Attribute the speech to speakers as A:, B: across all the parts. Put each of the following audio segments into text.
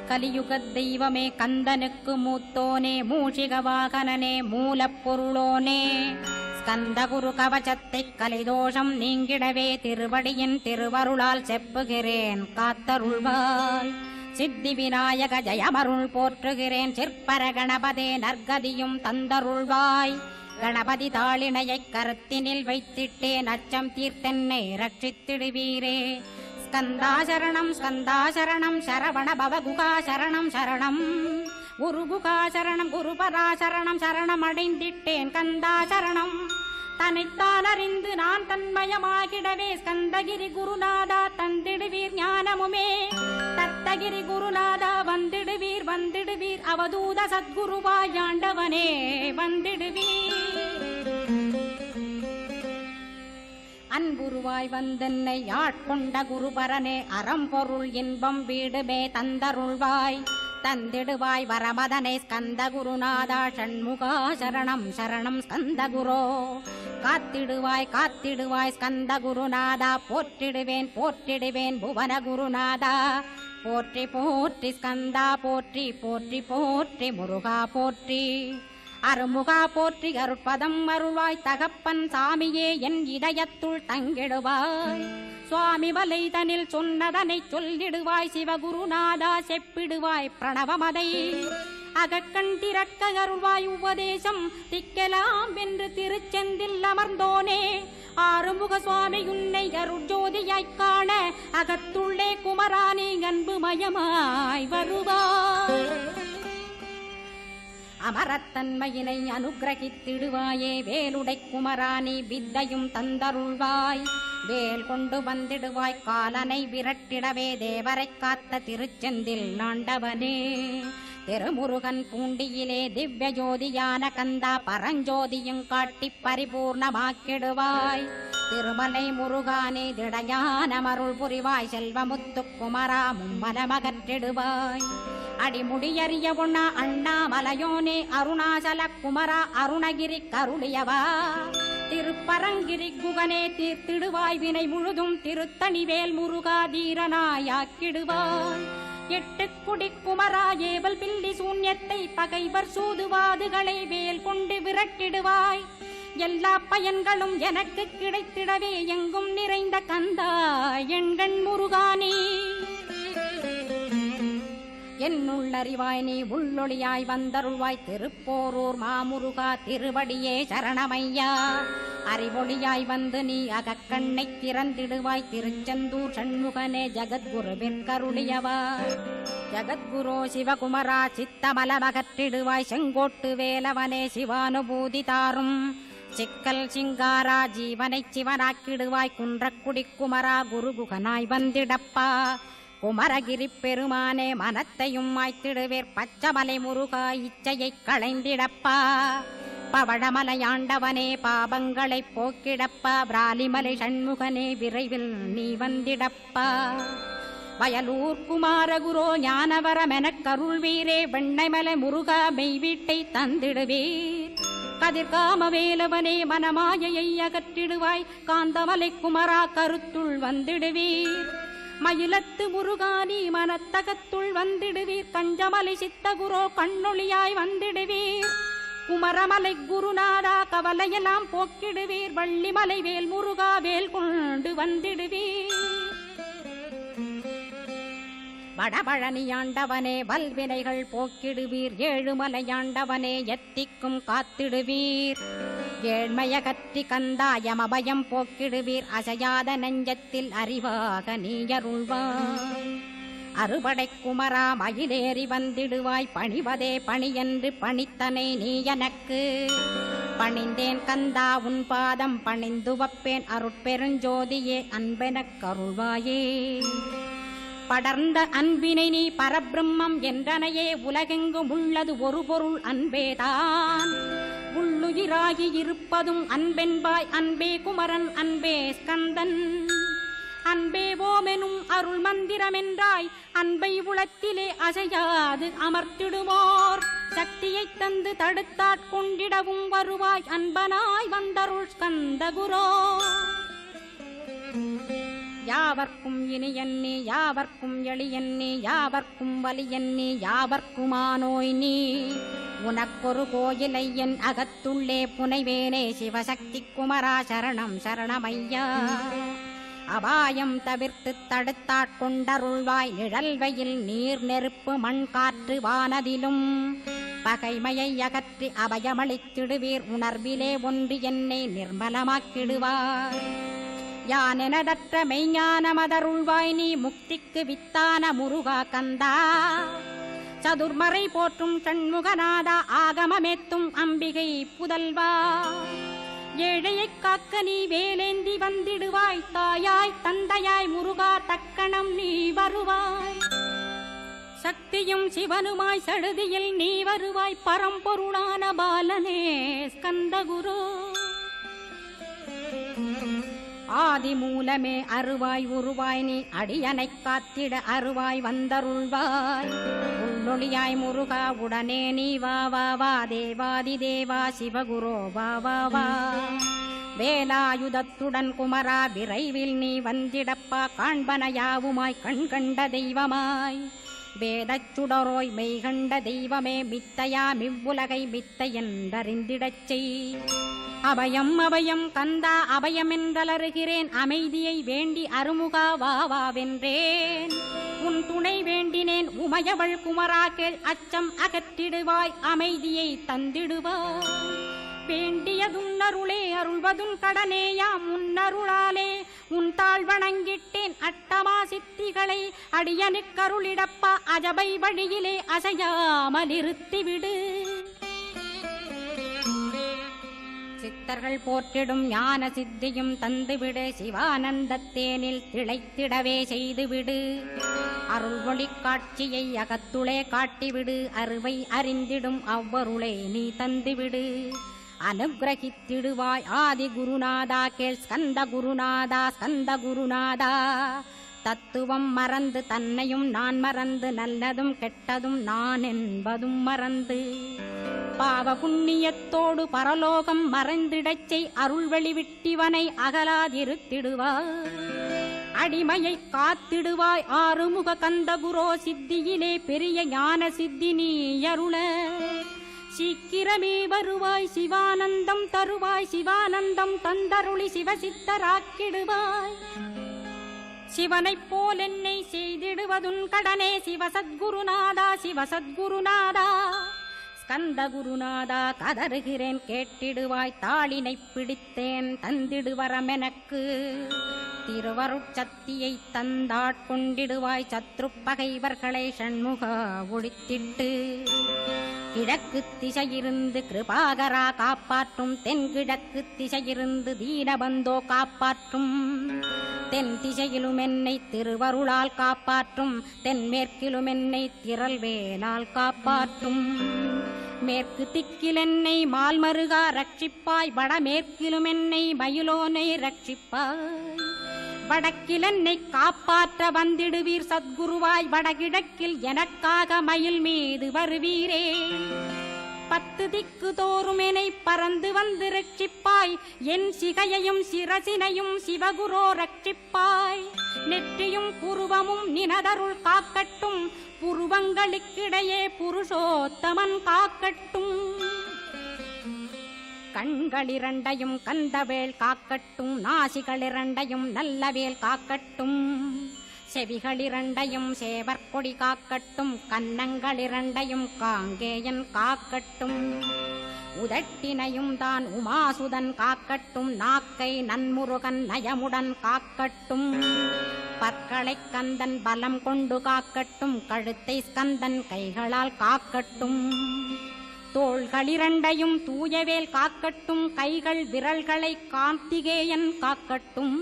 A: கலியுகத் தெய்வமே கந்தனுக்கு மூத்தோனே மூஷிக வாகனனே மூலப்பொருளோனே ஸ்கந்தகுரு கவசத்தைக் கலிதோஷம் நீங்கிடவே திருவடியின் திருவருளால் செப்புகிறேன் காத்தருள்வாய். சித்தி விநாயக ஜயமருள் போற்றுகிறேன் சிற்பர கணபதே நற்கதியும் தந்தருள்வாய். கணபதி தாளினையைக் கருத்தினில் வைத்திட்டேன் அச்சம் தீர்த்தென்னை ரட்சித்திடுவீரே. ஸ்கந்தாசரணம் ஸ்கந்தாசரணம் சரவண பவகுகாசரணம் சரணம் குருகுகாசரணம் குருபராசரணம் சரணம் அடைந்திட்டேன் கந்தாசரணம். தன்னைத்தான் அறிந்து நான் தன்மயமாகிடவே ஸ்கந்தகிரி குருநாதா தந்திடுவீர் ஞானமுமே. தத்தகிரி குருநாதா வந்திடுவீர் வந்திடுவீர் அவதூத சத்குருவாய் ஆண்டவனே வந்திடுவீர். அன்புருவாய் வந்தென்னை ஆட்கொண்ட குருபரனே அறம்பொருள் இன்பம் வீடுமே தந்தருள்வாய். தந்திடுவாய் வரமதனை ஸ்கந்த குருநாதா ஷண்முகா சரணம் சரணம் ஸ்கந்த குரோ. காத்திடுவாய் காத்திடுவாய் ஸ்கந்த குருநாதா போற்றிடுவேன் போற்றிடுவேன் புவன குருநாதா. போற்றி போற்றி ஸ்கந்தா போற்றி போற்றி போற்றி முருகா போற்றி. அருமுகா போற்றி அருட்பதம் அருள்வாய் தகப்பன் சாமியே என் இதயத்துள் தங்கிடுவாய். சுவாமி வலைதனில் சொன்னதனை சொல்லிடுவாய் சிவகுருநாதா செப்பிடுவாய் பிரணவமதை. அகக்கண் திறக்க அருள்வாய் உபதேசம் திக்கலாம் என்று திருச்செந்தில் அமர்ந்தோனே. ஆறுமுக சுவாமி உன்னை அருட்ஜோதியாய்க் காண அகத்துள்ளே குமரானே அன்புமயமாய் வருவாய். அமரத்தன்மையினை அனுகிரகித்திடுவாயே வேலுடை குமராணி வித்தையும் தந்தருள்வாய். வேல் கொண்டு வந்திடுவாய் காலனை விரட்டிடவே தேவரை காத்த திருச்செந்தில் ஆண்டவனே. திருமுருகன் பூண்டியிலே திவ்ய ஜோதியான கந்தா பரஞ்சோதியும் காட்டி பரிபூர்ணமாக்கிடுவாய். திருமலை முருகானே திடையான மருள் புரிவாய் செல்வமுத்து குமரா மும்மலமகற்றிடுவாய். அடிமுடியறிய உண்ணா அண்ணாமலையோனே அருணாசல குமரா அருணகிரி கருளியவா. திருப்பரங்கிரி குகனே தீர்த்திடுவாய் வினை முழுதும் திருத்தணிவேல் முருகா தீரனாயாக்கிடுவாய். எட்டு குடி குமரா ஏவல் பில்லி சூன்யத்தை பகைவர் சூதுவாதுகளை வேல் கொண்டு விரட்டிடுவாய். எல்லா பயன்களும் எனக்கு கிடைத்திடவே எங்கும் நிறைந்த கந்தா எண்கண் முருகானே. என்னுள்ளறிவாய் நீ உள்ளொளியாய் வந்தருள்வாய் திருப்போரூர் மாமுருகா திருவடியே சரணமையா. அறிவொளியாய் வந்து நீ அகக்கண்ணை திறந்திடுவாய் திருச்செந்தூர் சண்முகனே ஜகத்குருவின் கருளியவா. ஜகத்குரோ சிவகுமரா சித்தமலமகற்றிடுவாய் செங்கோட்டு வேலவனே சிவானுபூதி தாரும். சிக்கல் சிங்காரா ஜீவனை சிவனாக்கிடுவாய் குன்றக்குடி குமரா குருகுகனாய் வந்திடப்பா. குமரகிரி பெருமானே மனத்தையும் மாய்த்திடுவேர் பச்சமலை முருகா இச்சையை களைந்திடப்பா. பவழமலையாண்டவனே பாபங்களை போக்கிடப்பா. பிராலிமலை சண்முகனே விரைவில் நீ வந்திடப்பா. வயலூர் குமாரகுரோ ஞானவரமெனக் கருள்வீரே வெண்ணைமலை முருகா மெய் வீட்டை தந்திடுவீர். கதிர்காம வேலவனே மனமாயையை அகற்றிடுவாய் காந்தமலை குமரா கருத்துள் வந்திடுவீர். மயிலத்து முருகானி மனத்தகத்துள் வந்திடுவீர். கஞ்சமலை சித்தகுரோ கண்ணொளியாய் வந்திடுவீர். குமரமலை குருநாதா கவலையெல்லாம் போக்கிடுவீர். வள்ளிமலை வேல் முருகா வேல் கொண்டு வந்திடுவீர். வடபழனியாண்டவனே வல்வினைகள் போக்கிடுவீர். ஏழுமலையாண்டவனே எத்திக்கும் காத்திடுவீர். ஏழ்மையகற்றி கந்தாயமபயம் போக்கிடுவீர். அசையாத நெஞ்சத்தில் அறிவாக நீயருள்வாய். அறுபடை குமரா மயிலேறி வந்திடுவாய். பணிவதே பணியென்று பணித்தனை நீ எனக்கு. பணிந்தேன் கந்தா உன் பாதம் பணிந்து வப்பேன் அருட்பெருஞ்சோதியே அன்பெனக் கருள்வாயே. படர்ந்த அன்பினை நீ பரபிரம்மம் என்றனையே உலகெங்கும் உள்ளது ஒரு பொருள் அன்பேதான். உள்ளுயிராகி இருப்பதும் அன்பென்பாய் அன்பே குமரன் அன்பே ஸ்கந்தன். அன்பே ஓமெனும் அருள் மந்திரமென்றாய் அன்பை உளத்திலே அசையாது அமர்த்திடுமோர். சக்தியை தந்து தடுத்தாட்கொண்டிடவும் வருவாய் அன்பனாய் வந்தருள் ஸ்கந்த குரோ. யா யாவர்க்கும் இனியன்னி யாவர்க்கும் எளியன்னி யாவர்க்கும் வலியன்னி யாவர்க்குமானோய் நீ உனக்கொரு கோயிலை என் அகத்துள்ளே புனைவேனே சிவசக்தி குமரா சரணம் சரணமையா அபாயம் தவிர்த்து தடுத்தாட்கொண்டருள்வாய் நிழல்வையில் நீர் நெருப்பு மண் காற்று வானதிலும் பகைமையை அகற்றி அபயமளித்திடுவீர் உணர்விலே ஒன்று என்னை நிர்மலமாக்கிடுவாய் யானெனதற்ற மெய்ஞானமதருள்வாய் நீ முக்திக்கு வித்தான முருகா கந்தா சதுர்மறை போற்றும் சண்முகநாதா ஆகமமேத்தும் அம்பிகை புதல்வா ஏழையை காக்க நீ வேலேந்தி வந்திடுவாய் தாயாய் தந்தையாய் முருகா தக்கணம் நீ வருவாய் சக்தியும் சிவனுமாய் சடுதியில் நீ வருவாய் பரம்பொருளான பாலனே ஸ்கந்தகுரு ஆதி மூலமே அருவாய் உருவாய் நீ அடியனை காத்திட அருவாய் வந்தருள்வாய் உள்ளொளியாய் முருகா உடனே நீ வா வா வா தேவாதி தேவா சிவகுரோ வா வா வா வேலாயுதத்துடன் குமரா விரைவில் நீ வந்திடப்பா காண்பன யாவுமாய் கண் கண்ட தெய்வமாய் வேதச் சுடரோய் மெய்கண்ட தெய்வமே மித்தையா மிவ்வுலகை மித்தை என்றறிந்திடச் செய் அபயம் அபயம் கந்தா அபயமென்றலறுகிறேன் அமைதியை வேண்டி அருமுகா வா வா வென்றேன் உன் துணை வேண்டினேன் உமையவள் குமரா கேள் அச்சம் அகற்றிடுவாய் அமைதியை தந்திடுவாய் வேண்டியதுன்னருளே அருள்வதும் கடனேயாம் உன்னருளாலே உன் தாழ் வணங்கிட்டேன் அட்டமா சித்திகளை அடியனுக்கருளிடப்பா அஜபை வழியிலே அசையாமல் இருத்திவிடு சித்தர்கள் போற்றிடும் ஞான சித்தியும் தந்துவிடு சிவானந்தத்தேனில் திளைத்திடவே செய்துவிடு அருள் ஒளி காட்சியை அகத்துளே காட்டிவிடு அருவை அறிந்திடும் அவ்வருளே நீ தந்துவிடு அனுகிரகித்திடுவாய் ஆதி குருநாதா கேள் ஸ்கந்த குருநாதா ஸ்கந்த குருநாதா தத்துவம் மறந்து தன்னையும் நான் மறந்து நல்லதும் கெட்டதும் நான் என்பதும் மறந்து பாவ புண்ணியத்தோடு பரலோகம் மறைந்திடச் செய் அருள் வெளிவிட்டிவனை அகலாதிருத்திடுவாய் அடிமையை காத்திடுவாய் ஆறுமுக கந்தகுரோ சித்தியிலே பெரிய ஞான சித்தி நீ அருள சீக்கிரமே வருவாய் சிவானந்தம் தருவாய் சிவானந்தம் தந்தருளி சிவசித்தராக்கிடுவாய் சிவனைப் போல் என்னை செய்திடுவதுன் கடனே சிவசத்குருநாதா சிவசத்குருநாதா ஸ்கந்த குருநாதா கதறுகிறேன் கேட்டிடுவாய் தாளினை பிடித்தேன் தந்திடுவரமெனக்கு திருவருட்சக்தியை தந்தாட்கொண்டிடுவாய் சத்ரு பகைவர்களை சண்முகா ஒழித்திட்டு கிழக்கு திசையிருந்து கிருபாகரா காப்பாற்றும் தென்கிழக்கு திசையிருந்து தீனபந்தோ காப்பாற்றும் தென் திசையிலும் என்னை திருவருளால் காப்பாற்றும் தென்மேற்கிலும் என்னை திரள்வேலால் காப்பாற்றும் மேற்கு திக்கில் என்னை மால்மருகா ரட்சிப்பாய் வடமேற்கிலும் என்னை மயிலோனை ரட்சிப்பாய் வடக்கில் என்னை காப்பாற்ற வந்திடுவீர் சத்குருவாய் வடகிழக்கில் எனக்காக மயில் மீது வருவீரே 10 திக்கு தோறும் என்னை பறந்து வந்து ரட்சிப்பாய் என் சிகையையும் சிரசினையும் சிவகுரோ ரட்சிப்பாய் நெற்றியும் புருவமும் நினதருள் காக்கட்டும் புருவங்களுக்கிடையே புருஷோத்தமன் காக்கட்டும் கண்களிரண்டையும் கந்தவேல் காக்கட்டும் நாசிகளிரண்டையும் நல்லவேல் காக்கட்டும் செவிகளிரண்டையும் சேவற்கொடி காக்கட்டும் கன்னங்களிரண்டையும் காங்கேயன் காக்கட்டும் உதட்டினையும் தான் உமாசுதன் காக்கட்டும் நாக்கை நன்முருகன் நயமுடன் காக்கட்டும் பற்களை கந்தன் பலம் கொண்டு காக்கட்டும் கழுத்தை ஸ்கந்தன் கைகளால் காக்கட்டும் தோள்களிரண்டையும் தூயவேல் காக்கட்டும் கைகள் விரல்களை கார்த்திகேயன் காக்கட்டும்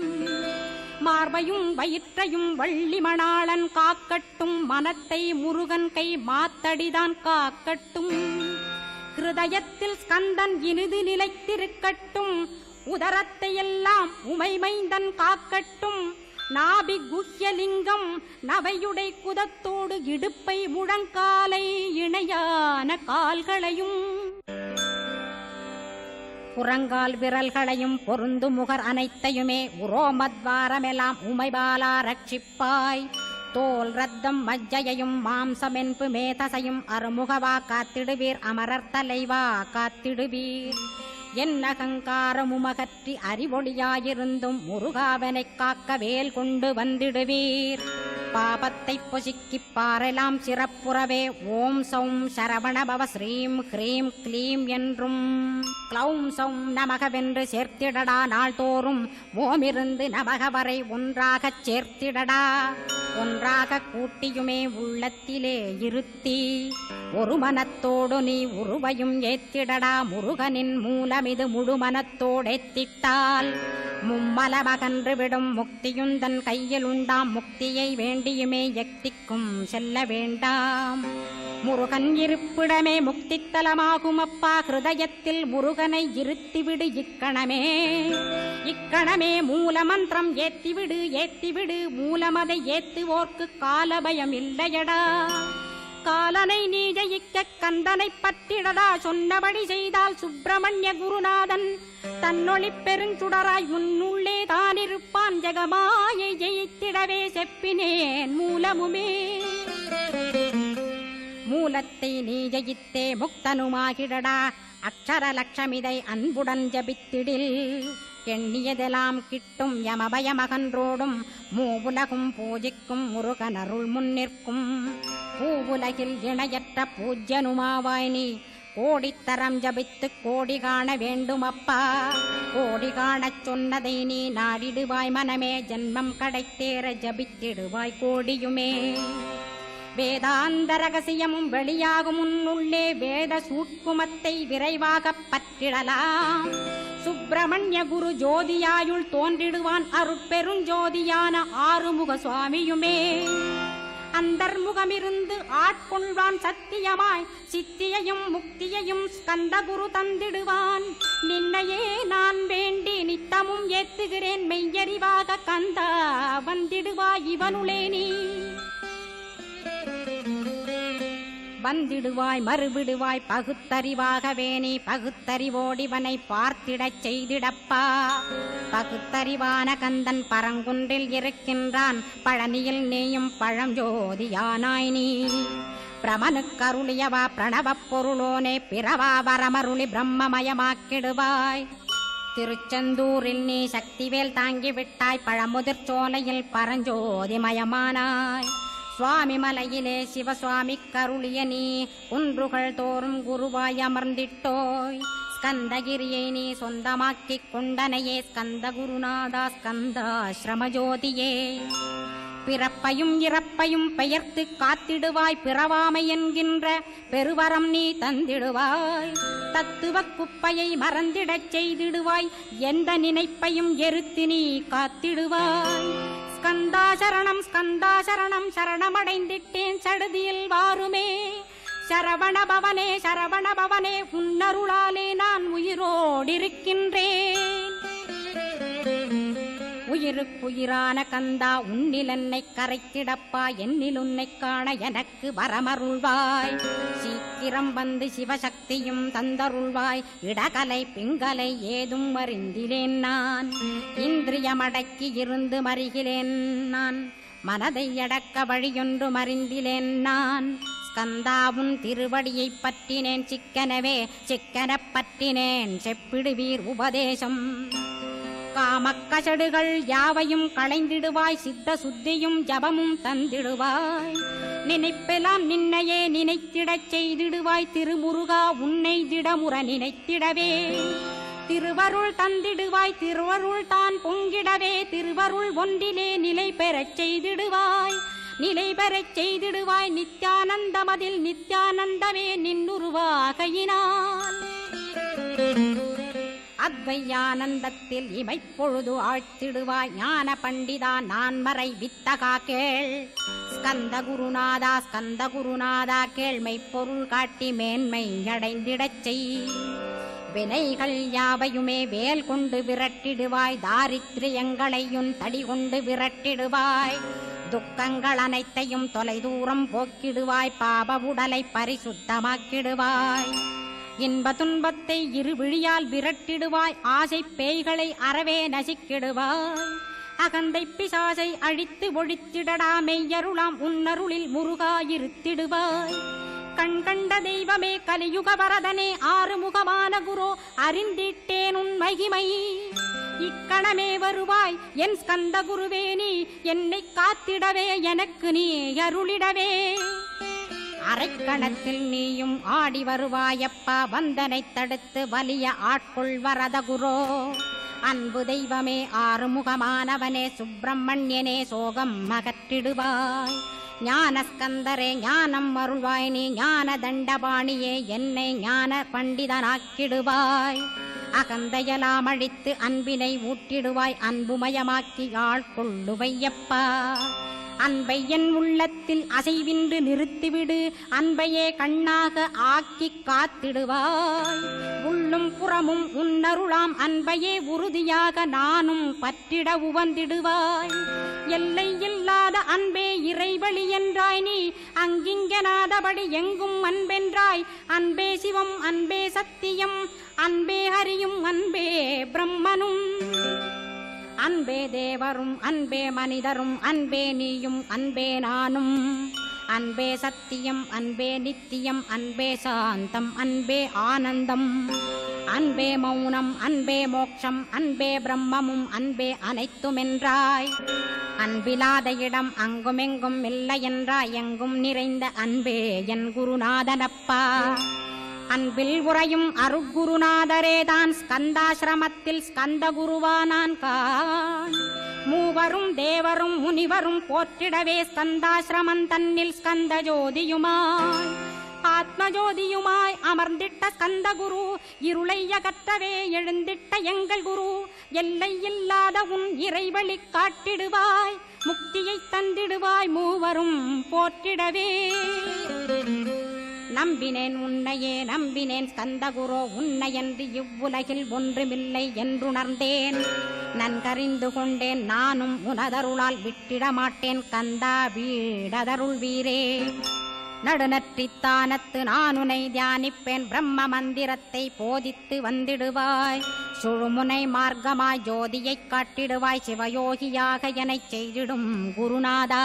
A: மார்பையும் வயிற்றையும் வள்ளி மணாளன் காக்கட்டும் மனத்தை முருகன் கை மாத்தடிதான் காக்கட்டும் ஹிருதயத்தில் ஸ்கந்தன் இனிது நிலைத்திருக்கட்டும் உதரத்தை எல்லாம் உமைமைந்தன் காக்கட்டும் நாபி குஹ்யலிங்கம் நவையுடை குதத்தோடு இடுப்பை முழங்காலை இணையான கால்களையும் புறங்கால் விரல்களையும் பொருந்து முகர் அனைத்தையுமே உரோமத்வாரமெல்லாம் உமைபாலா ரட்சிப்பாய். தோல் ரத்தம் மஜ்ஜையையும் மாம்சமென்பு மேதசையும் அருமுகவா காத்திடுவீர், அமரர் தலைவா காத்திடுவீர். என் அகங்காரமுமகற்றி அறிவொளியாயிருந்தும் முருகாவனைக் காக்க வேல் கொண்டு வந்திடுவீர். பாபத்தை பொசுக்கிப் பாரெலாம் சிறப்புறவே ஓம் சௌம் சரவணபவ ஸ்ரீம் ஹ்ரீம் க்ளீம் என்றும் க்ளௌம் சௌம் நமகவென்று சேர்த்திடடா. நாள்தோறும் ஓமிருந்து நமக வரை ஒன்றாகச் சேர்த்திடடா. ஒன்றாக கூட்டியுமே உள்ளத்திலே இருத்தி ஒரு மனத்தோடு நீ உருவையும் ஏத்திடடா. முருகனின் மூலமிது முழு மனத்தோடேத்திட்டால் மும்மலமகன்று விடும் முக்தியுந்தன் கையில் உண்டாம். முக்தியை வேண்டியுமே யக்திக்கும் செல்ல வேண்டாம். முருகன் இருப்பிடமே முக்தித்தலமாகும் அப்பா. ஹிருதயத்தில் முருகனை இருத்திவிடு இக்கணமே. இக்கணமே மூலமந்திரம் ஏத்திவிடு ஏத்திவிடு. மூலமதை ஏத்துவோர்க்கு காலபயம் இல்லையடா. காலனை நீ ஜெயிக்க கந்தனை பற்றிடடா. சொன்னபடி செய்தால் சுப்பிரமணிய குருநாதன் தன்னொளி பெருஞ்சுடராய் உன்னுள்ளே தானிருப்பான். ஜெகமாயை ஜெயித்திடவே செப்பினேன் மூலமுமே. மூலத்தை நீ ஜெயித்தே முக்தனுமாகிடடா. அக்ஷர லட்சமிதை அன்புடன் ஜபித்திடில் எண்ணியதெல்லாம் கிட்டும். யமபயமகன்றோடும் மூவுலகும் பூஜிக்கும் முருகனருள் முன்னிற்கும். பூவுலகில் இணையற்ற பூஜ்யனுமாவாய் நீ. கோடித்தரம் ஜபித்து கோடி காண வேண்டுமப்பா. கோடி காணச் சொன்னதை நீ நாடிடுவாய் மனமே. ஜென்மம் கடைத்தேற ஜபித்திடுவாய் கோடியுமே. வேதாந்த ரகசியமும் வெளியாகும் உன்னுள்ளே. வேத சூட்குமத்தை விரைவாகப் பற்றிடலாம். சுப்பிரமணிய குரு ஜோதியாயுள் தோன்றிடுவான். அருட்பெருஞ்சோதியான ஆறுமுக சுவாமியுமே. அந்தர்முகமிருந்து ஆட்கொள்வான் சத்தியமாய். சித்தியையும் முக்தியையும் ஸ்கந்த குரு தந்திடுவான். நின்னையே நான் வேண்டி நித்தமும் ஏத்துகிறேன் மெய்யறிவாக. கந்தா வந்திடுவாய் இவனுளே நீ. வந்திடுவாய் மறுவிடுவாய் பகுத்தறிவாகவே நீ. பகுத்தறிவோடிவனை பார்த்திடச் செய்திடப்பா. பகுத்தறிவான கந்தன் பரங்குன்றில் இருக்கின்றான். பழனியில் நீயும் பழஞ்சோதியானாய் நீ. பிரமனுக்கருளியவா பிரணவப் பொருளோனே. பிறவா வரமருளி பிரம்மமயமாக்கிடுவாய். திருச்செந்தூரில் நீ சக்திவேல் தாங்கிவிட்டாய். பழமுதிர் சோலையில் பரஞ்சோதிமயமானாய். சுவாமி மலையிலே சிவசுவாமி கருளிய நீ. குன்றுகள் தோறும் குருவாய் அமர்ந்திட்டோய். ஸ்கந்தகிரியை நீ சொந்தமாக்கிக் கொண்டனையே. ஸ்கந்த குருநாதா ஸ்கந்தாஸ்ரமஜோதியே. பிறப்பையும் இறப்பையும் பெயர்த்து காத்திடுவாய். பிறவாமை என்கின்ற பெருவரம் நீ தந்திடுவாய். தத்துவ குப்பையை மறந்திடச் செய்திடுவாய். எந்த நினைப்பையும் எரித்து நீ காத்திடுவாய். ஸ்கந்தா சரணம் ஸ்கந்தா சரணம் சரணமடைந்திட்டேன் சடுதியில் வாருமே. சரவணபவனே சரவணபவனே உன்னருளாலே நான் உயிரோடிருக்கின்றேன். உயிருக்குயிரான கந்தா உன்னில் என்னை கரைத்திடப்பா. என்னில் உன்னை காண எனக்கு வரமருள்வாய். சீக்கிரம் வந்து சிவசக்தியும் தந்தருள்வாய். இடகலை பிங்கலை ஏதும் அறிந்திலேன் நான். இந்திரியமடக்கி இருந்து மறிகிறேன் நான். மனதை அடக்க வழியொன்று மறிந்திலேன் நான். ஸ்கந்தாவும் திருவடியை பற்றினேன் சிக்கனவே. சிக்கனப் பற்றினேன் செப்பிடுவீர் உபதேசம். காமக்கசடுகள் யாவையும் களைந்திடுவாய். சித்த சுத்தியும் ஜபமும் தந்திடுவாய். நினைப்பெல்லாம் நின்னையே நினைத்திடச் செய்திடுவாய். திருமுருகா உன்னை திடமுற நினைத்திடவே திருவருள் தந்திடுவாய். திருவருள் தான் பொங்கிடவே திருவருள் ஒன்றிலே நிலை பெறச் செய்திடுவாய். நிலை பெறச் செய்திடுவாய். நித்யானந்தமதில் நித்யானந்தமே நின்னுருவாகையினால். அத்வையானந்தத்தில் இமைப்பொழுது ஆழ்த்திடுவாய். ஞான பண்டிதா நான்மறை வித்தகா கேள். ஸ்கந்த குருநாதா கேள்மை பொருள் காட்டி மேன்மை அடைந்திடச் செய். வினைகள் யாவையுமே வேல் கொண்டு விரட்டிடுவாய். தாரித்ரியங்களையும் தடி கொண்டு விரட்டிடுவாய். துக்கங்கள் அனைத்தையும் தொலைதூரம் போக்கிடுவாய். பாப உடலை பரிசுத்தமாக்கிடுவாய். இன்ப துன்பத்தை இருவிழியால் விரட்டிடுவாய், ஆசை பேய்களை அறவே நசிக்கிடுவாய். அகந்தை பிசாசை அழித்து ஒழித்திடடா, மெய்யருளாம் உன்னருளில் முருகாயிருத்திடுவாய். கண் கண்ட தெய்வமே கலியுக வரதனே, ஆறுமுகமான குரு அறிந்திட்டேன் உன் மகிமை. இக்கணமே வருவாய் என் ஸ்கந்த குருவே, நீ என்னை காத்திடவே எனக்கு நீ அருளிடவே. அரைக்கணத்தில் நீயும் ஆடி வருவாயப்பா, வந்தனை தடுத்து வலிய ஆட்கொள் வரத குரோ. அன்பு தெய்வமே ஆறுமுகமானவனே, சுப்பிரமணியனே சோகம் அகற்றிடுவாய். ஞானஸ்கந்தரே ஞானம் அருள்வாய், நீ ஞான தண்டபாணியே என்னை ஞான பண்டிதனாக்கிடுவாய். அகந்தையலாம் அழித்து அன்பினை ஊட்டிடுவாய், அன்புமயமாக்கி ஆட்கொள்ளுவையப்பா. அன்பை என் உள்ளத்தில் அசைவின்று நிறுத்திவிடு, அன்பையே கண்ணாக ஆக்கி காத்திடுவாய். உள்ளும் புறமும் உன்னருளாம் அன்பையே உறுதியாக நானும் பற்றிட உவந்திடுவாய். எல்லை இல்லாத அன்பே இறைவழி என்றாய் நீ, அங்கிங்கனாதபடி எங்கும் அன்பென்றாய். அன்பே சிவம் அன்பே சத்தியம் அன்பே ஹரியும் அன்பே பிரம்மனும். அன்பே தேவரும் அன்பே மனிதரும் அன்பே நீயும் அன்பே நானும். அன்பே சத்தியம் அன்பே நித்தியம் அன்பே சாந்தம் அன்பே ஆனந்தம். அன்பே மௌனம் அன்பே மோட்சம் அன்பே பிரம்மமும் அன்பே அனைத்துமென்றாய். அன்பிலாத இடம் அங்குமெங்கும் இல்லை என்றாய், எங்கும் நிறைந்த அன்பே என் குருநாதனப்பா. அன்பில் உறையும் அருட்குருநாதரேதான் ஸ்கந்தாசிரமத்தில் ஸ்கந்த குருவானான் கான். மூவரும் தேவரும் முனிவரும் போற்றிடவே ஸ்கந்தாசிரமம் தன்னில் ஸ்கந்த ஜோதியுமாய் ஆத்மஜோதியுமாய் அமர்ந்திட்ட ஸ்கந்த குரு. இருளை அகற்றவே எழுந்திட்ட எங்கள் குரு. எல்லை இல்லாத உன் இறைவழி காட்டிடுவாய், முக்தியை தந்திடுவாய் மூவரும் போற்றிடவே. நம்பினேன் உன்னையே நம்பினேன் ஸ்கந்தகுரோ, உன்னையன்றி இவ்வுலகில் ஒன்றுமில்லை என்றுணர்ந்தேன். நன்கறிந்து கொண்டேன் நானும் உனதருளால் விட்டிட மாட்டேன் கந்தா வீடதருள் வீரே. நடுநற்றித்தானத்து நானுனை தியானிப்பேன், பிரம்ம மந்திரத்தை போதித்து வந்திடுவாய். சுழுமுனை மார்க்கமாய் ஜோதியை காட்டிடுவாய், சிவயோகியாக எனச் செய்திடும் குருநாதா.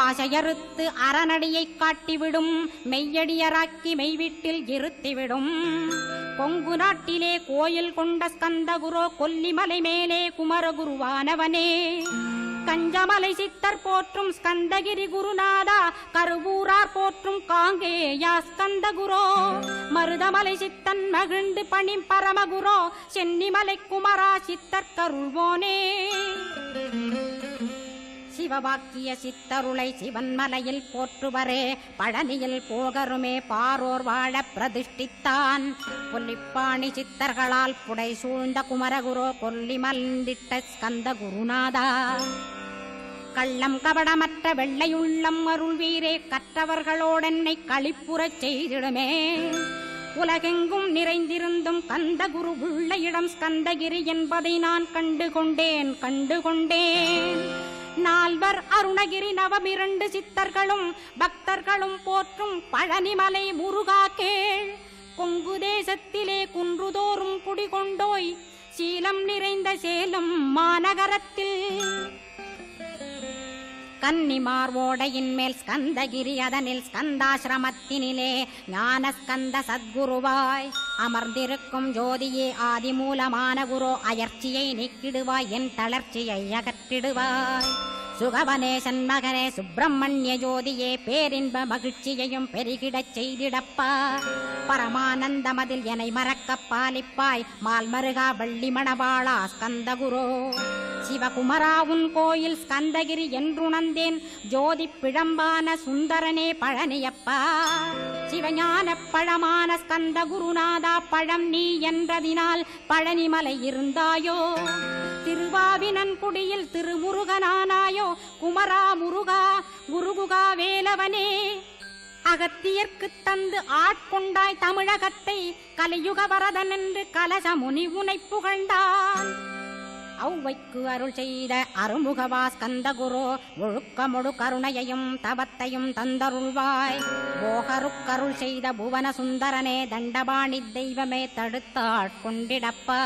A: ஆசையறுத்து அறநடியை காட்டிவிடும், மெய்யடியராக்கி மெய்வீட்டில் இருத்திவிடும். கொங்கு நாட்டிலே கோயில் கொண்ட ஸ்கந்தகுரோ, கொல்லிமலை மேலே குமரகுருவானவனே. கஞ்சமலை சித்தர் போற்றும் ஸ்கந்தகிரி குருநாதா, கருவூரார் போற்றும் காங்கேயா ஸ்கந்தகுரோ. மருதமலை சித்தன் மகிழ்ந்து பணிம் பரமகுரோ, சென்னிமலை குமரா சித்தர் கருள்வோனே. சிவவாக்கிய சித்தருளை சிவன்மலையில் போற்றுவரே, பழனியில் போகருமே பாரோர் வாழ பிரதிஷ்டித்தான். கொல்லிப்பாணி சித்தர்களால் புடை சூழ்ந்த குமரகுரோ, கொல்லி மல்ந்திட்ட ஸ்கந்த குருநாதா. கள்ளம் கபடமற்ற வெள்ளையுள்ளம் அருள் வீரே, கற்றவர்களோடென்னை களிப்புறச் செய்திடுமே. உலகெங்கும் நிறைந்திருந்தும் கந்த குரு உள்ள இடம் ஸ்கந்தகிரி என்பதை நான் கண்டுகொண்டேன். நால்வர் அருணகிரி நவமிரண்டு சித்தர்களும் பக்தர்களும் போற்றும் பழனிமலை முருகா கேள். கொங்கு தேசத்திலே குன்றுதோறும் குடிகொண்டோய், சீலம் நிறைந்த சேலம் மாநகரத்தில். கன்னிமார் ஓடையின் மேல் ஸ்கந்தகிரி, அதனில் ஸ்கந்தாசிரமத்தினிலே ஞான ஸ்கந்த சத்குருவாய் அமர்ந்திருக்கும் ஜோதியே ஆதிமூலமான குரு. அயர்ச்சியை நீக்கிடுவாய், என் தளர்ச்சியை அகற்றிடுவாய். சுகவனேசன் மகனே சுப்பிரமணிய ஜோதியே, பேரின்ப மகிழ்ச்சியையும் பெருகிடச் செய்திடப்பா. பரமானந்தமதில் என்னை மறக்க பாலிப்பாய், மால்மருகா வள்ளி மணவாளா ஸ்கந்தகுரோ. சிவகுமரா உன் கோயில் ஸ்கந்தகிரி என்றுணர்ந்தேன், ஜோதி பிழம்பான சுந்தரனே பழனியப்பா. சிவஞான பழமான ஸ்கந்த குருநாதா, பழம் நீ என்றதினால் பழனிமலை இருந்தாயோ. திருவாவினன்குடியில் திருமுருகனானாயோ, குமரா முருகா குருகுகா வேலவனே. அகத்தியர்க்கு தந்து ஆட்கொண்டாய் தமிழகத்தை, கலியுக வரதன் என்று கலசமுனி உனை புகழ்ந்தான். ஔவைக்கு அருள் செய்த அருமுகவா ஸ்கந்தகுரு ஒழுக்கமொடு கருணையையும் தவத்தையும் தந்தருள்வாய். போகருக்கருள் செய்த புவன சுந்தரனே தண்டபாணி தெய்வமே தடுத்தாட்கொண்டிடப்பா.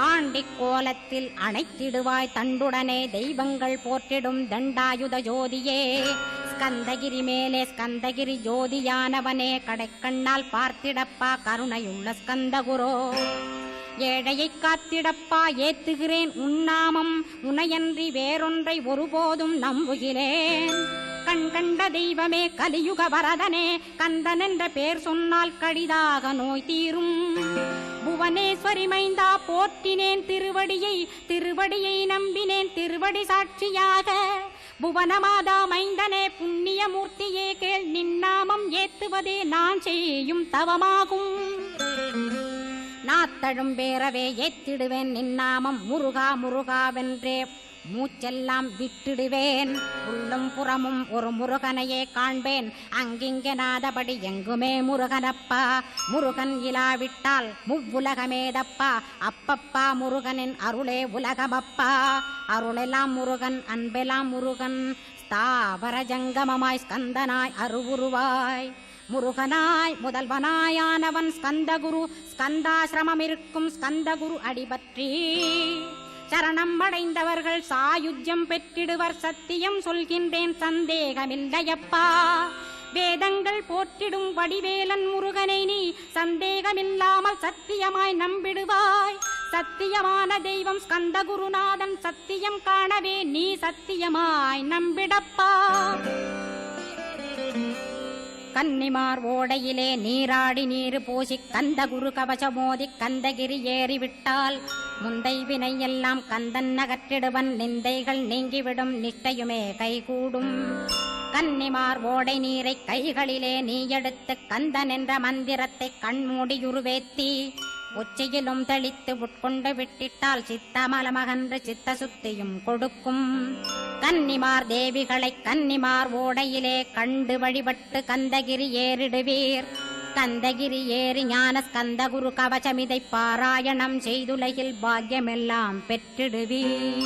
A: ஆண்டிக் கோலத்தில் அணைத்திடுவாய் தண்டுடனே தெய்வங்கள் போற்றிடும் தண்டாயுத ஜோதியே. ஸ்கந்தகிரி மேலே ஸ்கந்தகிரி ஜோதியானவனே கடைக்கண்ணால் பார்த்திடப்பா கருணையுள்ள ஸ்கந்தகுரோ. ஏழையை காத்திடப்பா ஏத்துகிறேன் உன்னாமம் உனையன்றி வேறொன்றை ஒருபோதும் நம்புகிறேன். கண் கண்ட தெய்வமே கலியுக வரதனே கந்தன் என்ற பேர் சொன்னால் கடிதாக நோய் தீரும். புவனேஸ்வரி மைந்தா போற்றினேன் திருவடியை நம்பினேன் திருவடி சாட்சியாக. புவனமாதா மைந்தனே புண்ணியமூர்த்தியே கேள் நின்னாமம் ஏத்துவதே நான் செய்யும் தவமாகும். நாத்தழும் பேரவே ஏத்திடுவேன் நின்னாமம் முருகா முருகாவென்றே மூச்செல்லாம் விட்டிடுவேன். உள்ளும் புறமும் ஒரு முருகனையே காண்பேன் அங்கிங்கெனாதபடி எங்குமே முருகனப்பா. முருகன் இலாவிட்டால் முவ்வுலகமேதப்பா. அப்பப்பா முருகனின் அருளே உலகமப்பா. அருளெல்லாம் முருகன் அன்பெல்லாம் முருகன் ஸ்தாவர ஜங்கமமாய் ஸ்கந்தனாய் அருவுருவாய். முருகனாய் முதல்வனாயானவன் ஸ்கந்தகுரு. ஸ்கந்தாசிரமம் இருக்கும் ஸ்கந்தகுரு அடிபற்றி சரணம் அடைந்தவர்கள் சாயுஜ்யம் பெற்றிடுவர். சத்தியம் சொல்கின்றேன் சந்தேகமில்லையப்பா. வேதங்கள் போற்றிடும் வடிவேலன் முருகனை நீ சந்தேகமில்லாமல் சத்தியமாய் நம்பிடுவாய். சத்தியமான தெய்வம் ஸ்கந்தகுருநாதன் சத்தியம் காணவே நீ சத்தியமாய் நம்பிடப்பா. கன்னிமார் ஓடையிலே நீராடி நீரு பூசி கந்தகுரு கவசமோதி கந்தகிரி ஏறிவிட்டால் முந்தை வினை எல்லாம் கந்தன் நகற்றிடுவன். நிந்தைகள் நீங்கிவிடும் நிஷ்டையுமே கைகூடும். கன்னிமார் ஓடை நீரை கைகளிலே நீ எடுத்து கந்தன் என்ற மந்திரத்தை கண்மூடியுருவேத்தி உச்சியிலும் தெளித்து உட்கொண்டு விட்டிட்டால் சித்தமலமகன்று சித்த சுத்தியும் கொடுக்கும். கன்னிமார் தேவிகளை கன்னிமார் ஓடையிலே கண்டு வழிபட்டு கந்தகிரி ஏறிடுவீர். கந்தகிரி ஏறி ஞான ஸ்கந்தகுரு கவசமிதை பாராயணம் செய்துலகில் பாக்கியமெல்லாம் பெற்றிடுவீர்.